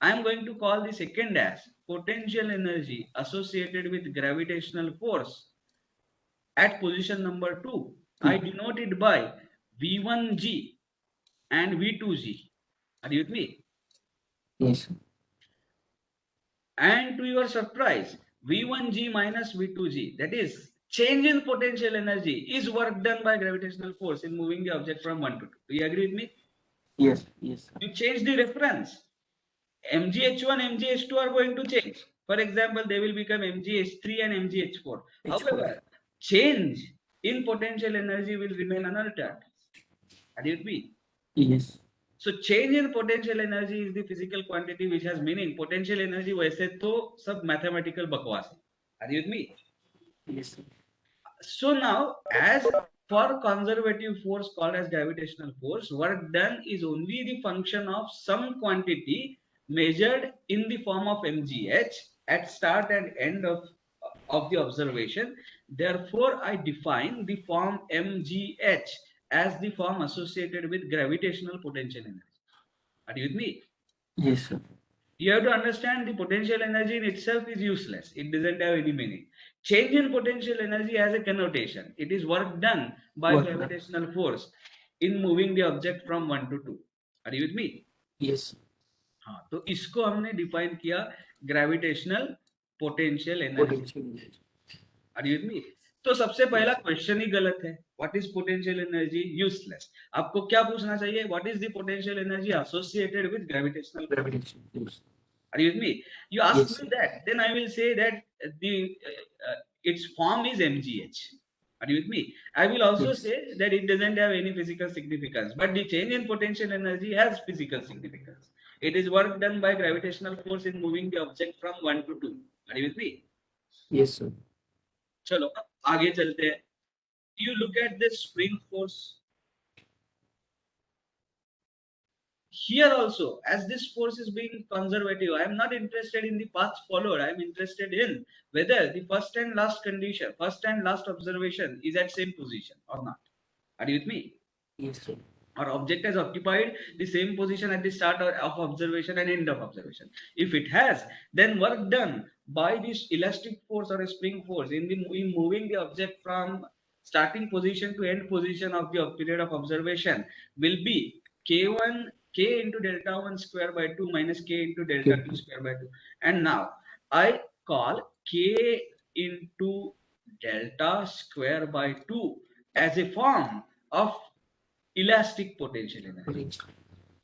I am going to call the second as potential energy associated with gravitational force at position number 2. I Two. denote it by V1G and V2G. Are you with me? Yes, sir. And to your surprise, V1G minus V2G, that is change in potential energy, is work done by gravitational force in moving the object from 1 to 2. Do you agree with me? Yes. Yes, sir. You change the reference. MgH1, MgH2 are going to change. For example, they will become MgH3 and MgH4. H4. However, change in potential energy will remain unaltered. Are you with me? Yes. So change in potential energy is the physical quantity which has meaning. Potential energy वैसे तो सब mathematical बकवास है. Are you with me? Yes, sir. So now, as for conservative force called as gravitational force, work done is only the function of some quantity measured in the form of mgh at start and end of the observation. Therefore, I define the form mgh as the form associated with gravitational potential energy. Are you with me? Yes, sir. You have to understand the potential energy in itself is useless. It doesn't have any meaning. Change in potential energy has a connotation. It is work done by Work done. gravitational force in moving the object from 1 to 2. Are you with me? Yes. हाँ, तो इसको हमने define किया gravitational potential energy. Potential energy. Are you with me? तो सबसे पहला Yes. Question ही गलत है. What is potential energy? Useless. आपको क्या पूछना चाहिए? What is the potential energy associated with gravitational force? Gravitation. Yes. Are you with me? You ask Yes, me sir. that, then I will say that the its form is mgh. Are you with me? I will also Yes. say that it doesn't have any physical significance, but the change in potential energy has physical significance. It is work done by gravitational force in moving the object from 1 to 2. Are you with me? Yes, sir. चलो आगे चलते हैं. You look at this spring force. Here also, as this force is being conservative, I am not interested in the path followed. I am interested in whether the first and last condition, first and last observation is at same position or not. Are you with me? Yes, sir. Our object has occupied the same position at the start of observation and end of observation. If it has, then work done by this elastic force or a spring force in moving the object from starting position to end position of the period of observation will be k1 k into delta 1 square by 2 minus k into delta 2 Okay. square by 2. And now I call k into delta square by 2 as a form of elastic potential energy. Potential.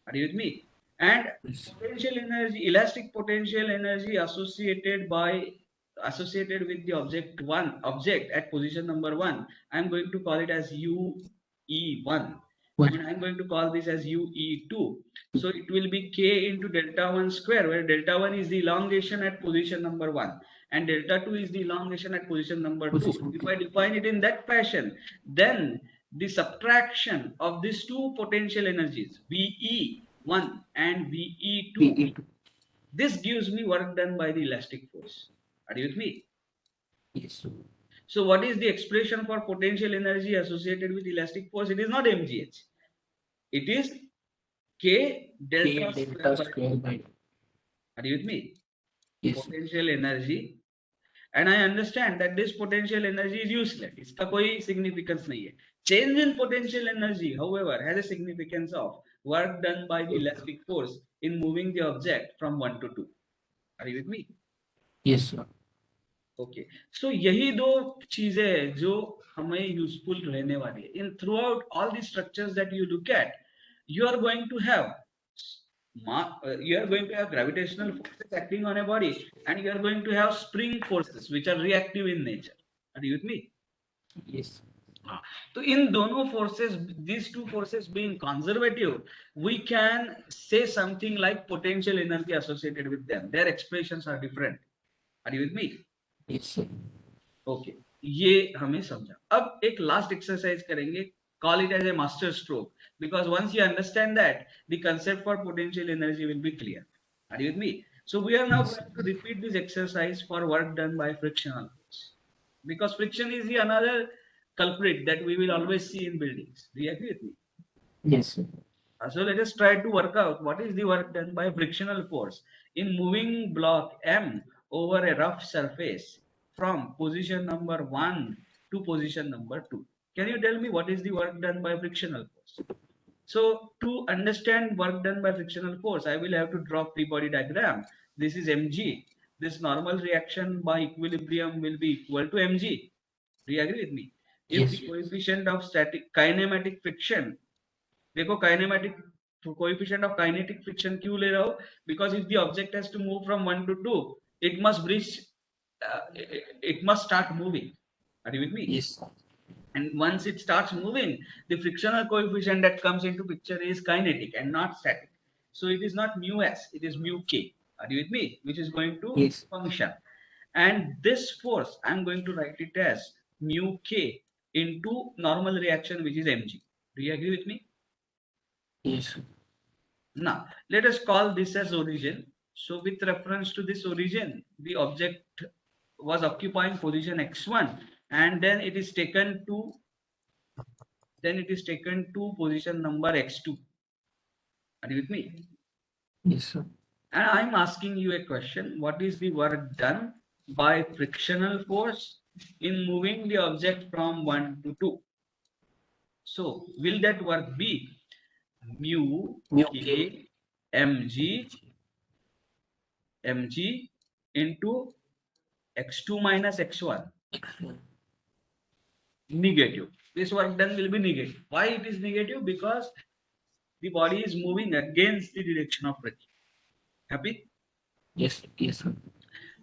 Are you with me? And Yes. potential energy, elastic potential energy associated with the object at position number 1. I'm going to call it as UE1, One. and I'm going to call this as UE2. So it will be k into delta 1 square, where delta 1 is the elongation at position number 1 and delta 2 is the elongation at position number 2. Position. If I define it in that fashion, then the subtraction of these two potential energies, VE1 and VE2, PE2. this gives me work done by the elastic force. Are you with me? Yes, sir. So what is the expression for potential energy associated with elastic force? It is not mgh. It is k delta K square delta by square 2. by. Are you with me? Yes, sir. Potential energy. And I understand that this potential energy is useless. इसका कोई significance नहीं है. Change in potential energy, however, has a significance of work done by the elastic force in moving the object from 1 to 2. Are you with me? Yes, sir. Okay so यही दो चीजें हैं जो हमें यूजफुल रहने वाली है in through out all the structures that you look at you are going to have you are going to have gravitational forces acting on a body and you are going to have spring forces which are reactive in nature. Are you with me? Yes. हाँ, तो इन दोनों forces, these two forces being conservative, we can say something like potential energy associated with them. Their expressions are different. Are you with me? Yes, sir. Okay ये हमें समझा. अब एक last exercise करेंगे. Call it as a master stroke because once you understand that, the concept for potential energy will be clear. Are you with me? So we are now Yes. going to repeat this exercise for work done by frictional force because friction is the another culprit that we will always see in buildings. Do you agree with me? Yes, sir. So let us try to work out what is the work done by frictional force in moving block M over a rough surface from position number 1 to position number 2. Can you tell me what is the work done by frictional force? So to understand work done by frictional force, I will have to draw free body diagram. This is mg. This normal reaction by equilibrium will be equal to mg. Do you agree with me? If Yes. the coefficient of static kinematic friction, देखो kinematic coefficient of kinetic friction क्यों ले रहा हूं because if the object has to move from 1 to 2 it must reach it must start moving. Are you with me? Yes, sir. And once it starts moving, the frictional coefficient that comes into picture is kinetic and not static. So it is not mu s, it is mu k. Are you with me? Which is going to Yes. function. And this force I'm going to write it as mu k into normal reaction which is mg. Do you agree with me? Yes, sir. Now, let us call this as origin. So, with reference to this origin, the object was occupying position x1, and then it is taken to position number x2. Are you with me? Yes, sir. And I'm asking you a question: what is the work done by frictional force in moving the object from 1 to 2? So, will that work be mu Mu k K. mg into x2 minus x1? Negative. This work done will be negative. Why it is negative? Because the body is moving against the direction of friction. Happy? Yes. Yes, sir.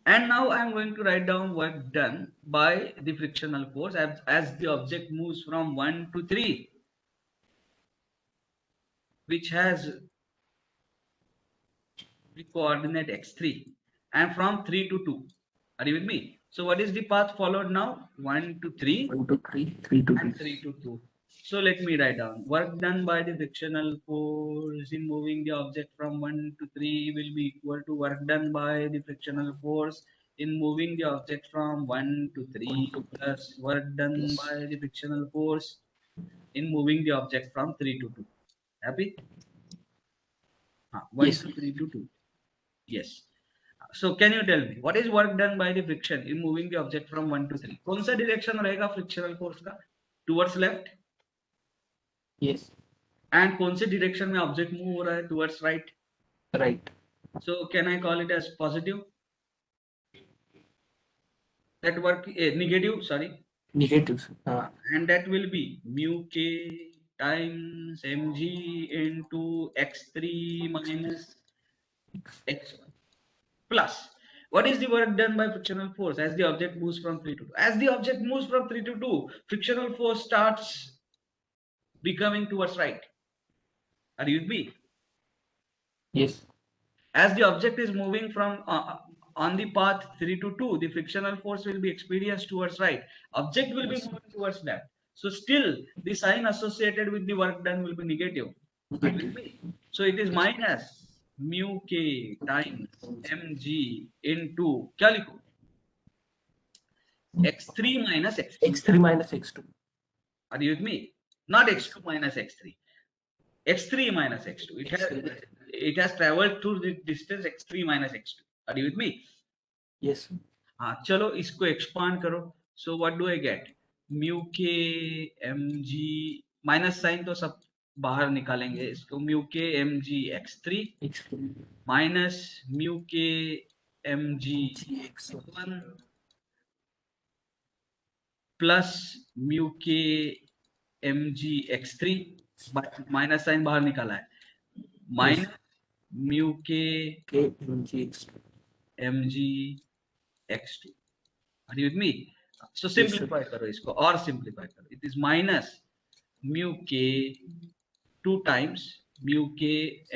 And now I am going to write down work done by the frictional force as the object moves from 1 to 3, which has the coordinate x3, and from 3 to 2. Are you with me? So what is the path followed now? 1 to 3 1 to 3, 3 to 2. and 3 to 2. So let me write down work done by the frictional force in moving the object from 1 to 3 will be equal to work done by the frictional force in moving the object from 1 to 1 3 to 3. plus work done Yes. by the frictional force in moving the object from 3 to 2. Happy? 1 Yes. to 3 to 2. Yes. So can you tell me what is work done by the friction in moving the object from 1 to 3? कौन सा direction रहेगा frictional force का? Towards left. Yes. And कौन से direction में object move हो रहा है? Towards right. Right. So can I call it as positive? That work negative, sorry. Negative, sir. And that will be mu k times mg into x3 minus x1 plus what is the work done by frictional force as the object moves from 3 to 2? As the object moves from 3 to 2, frictional force starts becoming towards right. Are you with me? Yes. As the object is moving from on the path 3 to 2, the frictional force will be experienced towards right. Object will be Yes, sir. moving towards left. So still the sign associated with the work done will be negative. Are you with Negative. me? So it is Yes. minus mu k times mg into क्या लिखूं? x3 minus x2. X3 minus X2. Are you with me? Not Yes. x2 minus x3. x3 minus x2. X3. It has traveled through the distance x3 minus x2. Are you with me? Yes, sir. हाँ चलो इसको expand करो. So what do I get? Mu k mg minus sign तो सब बाहर निकालेंगे इसको, mu k m g x three minus mu k m g x one plus mu k m g x three, minus sign बाहर निकाला है, minus mu k m g x two. Are you with me? So simplify करो इसको और simplify करो. It is minus mu k 2 times mu k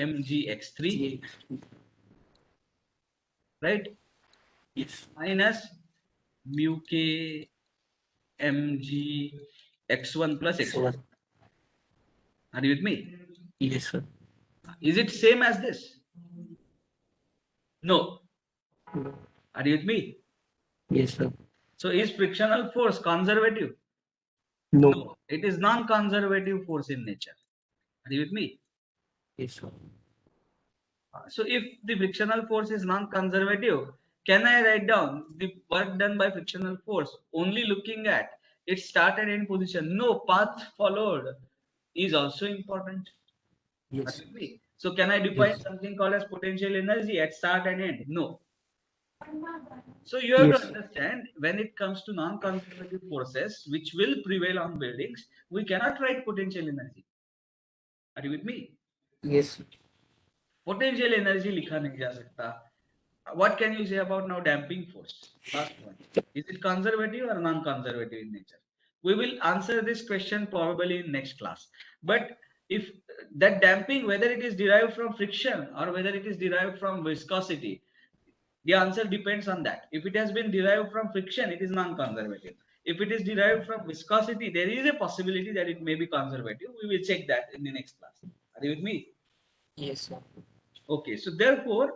mgx3, right? It's minus mu k mgx1 plus x1. Are you with me? Yes, sir. Is it same as this? No. Are you with me? Yes, sir. So is frictional force conservative? No. It is non-conservative force in nature. Are you with me? Yes, sir. So if the frictional force is non-conservative, can I write down the work done by frictional force only looking at its start and end position? No, path followed is also important. Yes. Are you with me? So can I define something called as potential energy at start and end? No. So you have to understand, when it comes to non-conservative forces which will prevail on buildings, we cannot write potential energy. Are you with me? Yes. Potential energy लिखा नहीं जा सकता. What can you say about now damping force? Last one. Is it conservative or non-conservative in nature? We will answer this question probably in next class. But if that damping, whether it is derived from friction or whether it is derived from viscosity, the answer depends on that. If it has been derived from friction, it is non-conservative. If it is derived from viscosity, there is a possibility that it may be conservative. We will check that in the next class. Are you with me? Yes, sir. Okay, so therefore,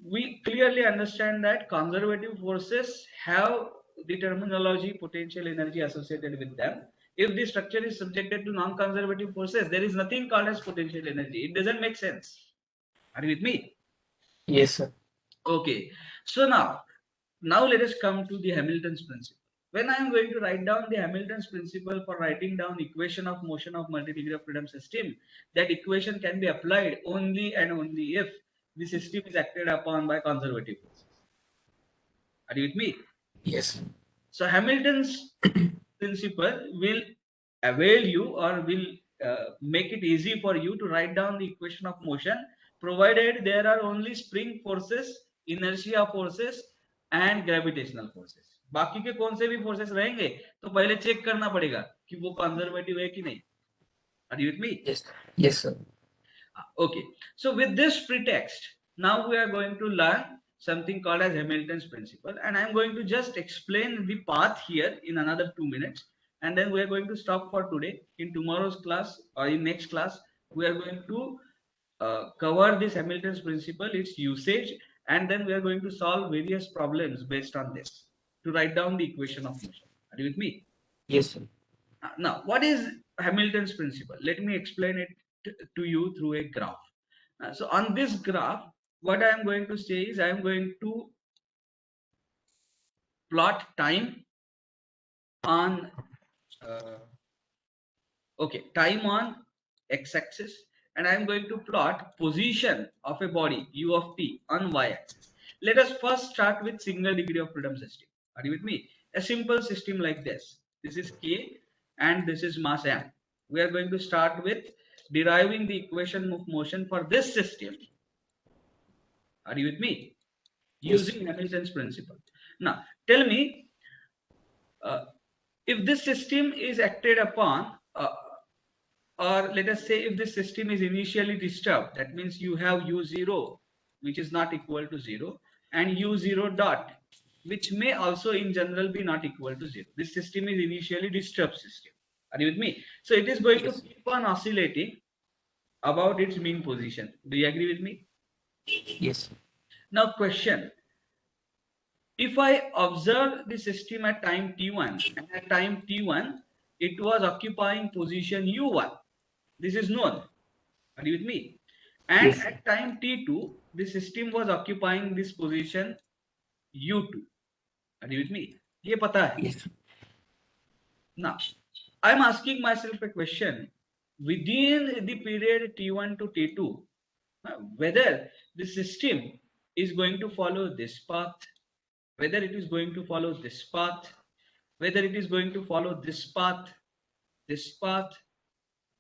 we clearly understand that conservative forces have the terminology potential energy associated with them. If the structure is subjected to non-conservative forces, there is nothing called as potential energy. It doesn't make sense. Are you with me? Yes, sir. Okay, so now let us come to the Hamilton's principle. When I am going to write down the Hamilton's principle for writing down equation of motion of multi-degree of freedom system, that equation can be applied only and only if the system is acted upon by conservative forces. Are you with me? Yes. So Hamilton's principle will avail you or will make it easy for you to write down the equation of motion, provided there are only spring forces, inertia forces and gravitational forces. बाकी के कौन से भी forces रहेंगे तो पहले check करना पड़ेगा कि वो conservative है कि नहीं. Are you with me? Yes. Yes, sir. Okay, so with this pretext, now we are going to learn something called as Hamilton's principle, and I am going to just explain the path here in another 2 minutes, and then we are going to stop for today. In tomorrow's class or in next class, we are going to cover this Hamilton's principle, its usage, and then we are going to solve various problems based on this to write down the equation of motion. Are you with me? Yes, sir. Now, what is Hamilton's principle? Let me explain it to you through a graph. So on this graph, what I am going to say is I am going to plot time on time on x-axis, and I am going to plot position of a body u of t on y-axis. Let us first start with single degree of freedom system. Are you with me? A simple system like this. This is K and this is mass M. We are going to start with deriving the equation of motion for this system. Are you with me? Using Hamilton's principle. Now, tell me, if this system is acted upon, or let us say if this system is initially disturbed, that means you have u0 which is not equal to 0 and u0 dot which may also in general be not equal to 0. This system is initially disturbed system. Are you with me? So it is going to keep on oscillating about its mean position. Do you agree with me? Yes. Now question, if I observe the system at time t1 and at time t1 it was occupying position u1, this is known. Are you with me? And yes, at time t2 the system was occupying this position u2. Are you with me? ये पता है. Yes. Now I am asking myself a question, within the period T1 to T2, whether the system is going to follow this path, whether it is going to follow this path, whether it is going to follow this path,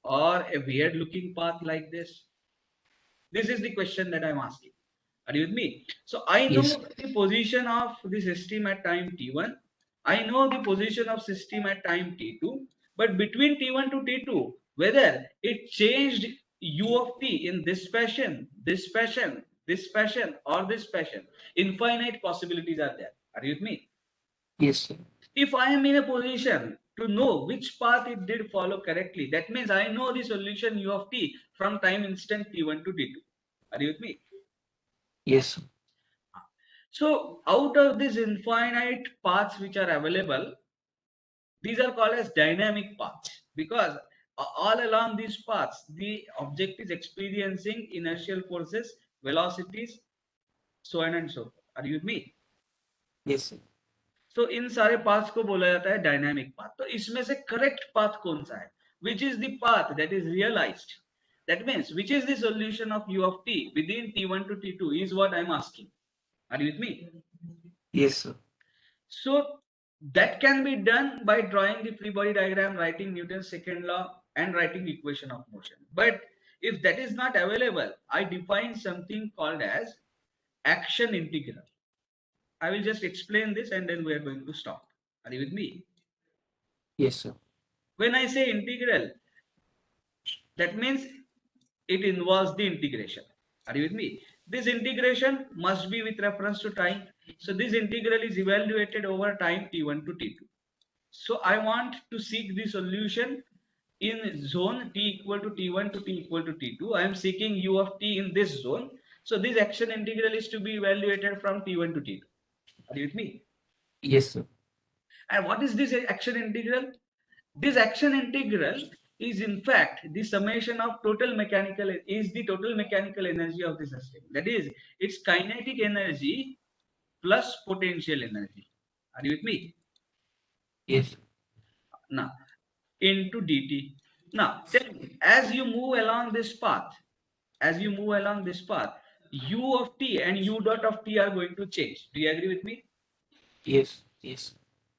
or a weird looking path like this. This is the question that I'm asking. Are you with me? So I Yes. know the position of the system at time T1. I know the position of system at time T2. But between T1 to T2, whether it changed u of t in this fashion, this fashion, this fashion, or this fashion, infinite possibilities are there. Are you with me? Yes, sir. If I am in a position to know which path it did follow correctly, that means I know the solution u of t from time instant T1 to T2. Are you with me? Yes, sir. So out of these infinite paths which are available, these are called as dynamic paths, because all along these paths, the object is experiencing inertial forces, velocities, so on and so forth. Are you with me? Yes, sir. So इन सारे paths को बोला जाता है dynamic path. तो इसमें से correct path कौन सा है? Which is the path that is realized? That means which is the solution of u of t within T1 to T2 is what I'm asking. Are you with me? Yes, sir. So that can be done by drawing the free body diagram, writing Newton's second law, and writing equation of motion. But if that is not available, I define something called as action integral. I will just explain this and then we are going to stop. Are you with me? Yes, sir. When I say integral, that means it involves the integration. Are you with me? This integration must be with reference to time. So this integral is evaluated over time T1 to T2. So I want to seek the solution in zone t equal to t1 to t equal to t2. I am seeking u of t in this zone. So this action integral is to be evaluated from t1 to t2. Are you with me? Yes, sir. And what is this action integral? This action integral is in fact the summation of total mechanical energy of the system. That is, its kinetic energy plus potential energy. Are you with me? Yes. Now, into dt. Now, tell me, as you move along this path, u of t and u dot of t are going to change. Do you agree with me? Yes. Yes.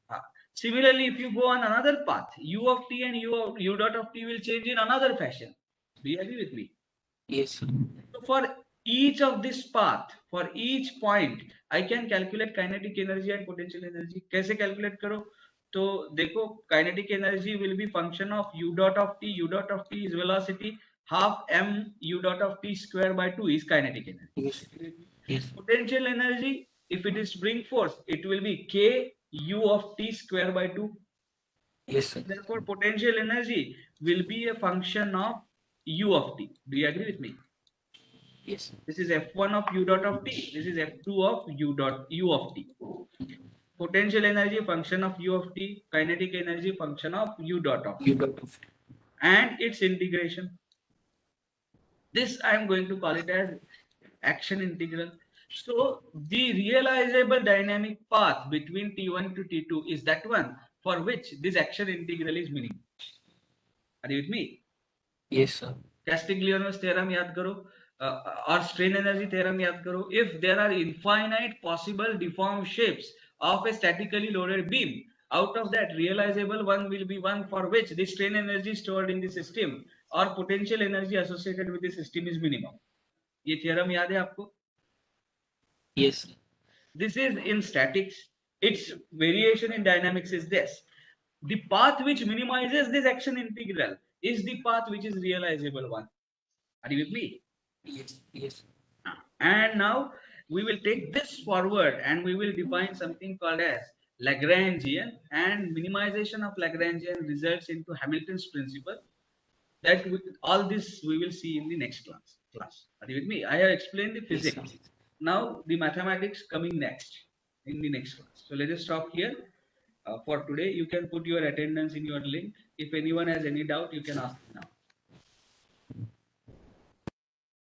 Ah. Similarly, if you go on another path, u of t and u dot of t will change in another fashion. Do you agree with me? Yes, sir. So for each of this path, for each point, I can calculate kinetic energy and potential energy. कैसे calculate करो? तो देखो, kinetic energy will be function of u dot of t. U dot of t is velocity. Half m u dot of t square by 2 is kinetic energy. Yes. Yes. Potential energy, if it is spring force, it will be k u of t square by 2. Yes, sir. Therefore, potential energy will be a function of u of t. Do you agree with me? Yes, sir. This is f1 of u dot of t. This is f2 of u of t. Potential energy function of u of t. Kinetic energy function of u dot of You t. got of. And its integration. This I am going to call it as action integral. So the realizable dynamic path between T1 to T2 is that one for which this action integral is meaning. Are you with me? Yes, sir. Castiglione's theorem याद करो, or strain energy theorem याद करो. If there are infinite possible deformed shapes of a statically loaded beam, out of that realizable one will be one for which the strain energy stored in the system or potential energy associated with the system is minimum. ये theorem याद है आपको? Yes, sir. This is in statics. Its variation in dynamics is this. The path which minimizes this action integral is the path which is realizable one. Are you with me? Yes. Yes. And now we will take this forward and we will define something called as Lagrangian, and minimization of Lagrangian results into Hamilton's principle. That all this we will see in the next class. Are you with me? I have explained the Yes, physics. sir. Now the mathematics coming next in the next class. So let us stop here. For today, you can put your attendance in your link. If anyone has any doubt, you can ask now.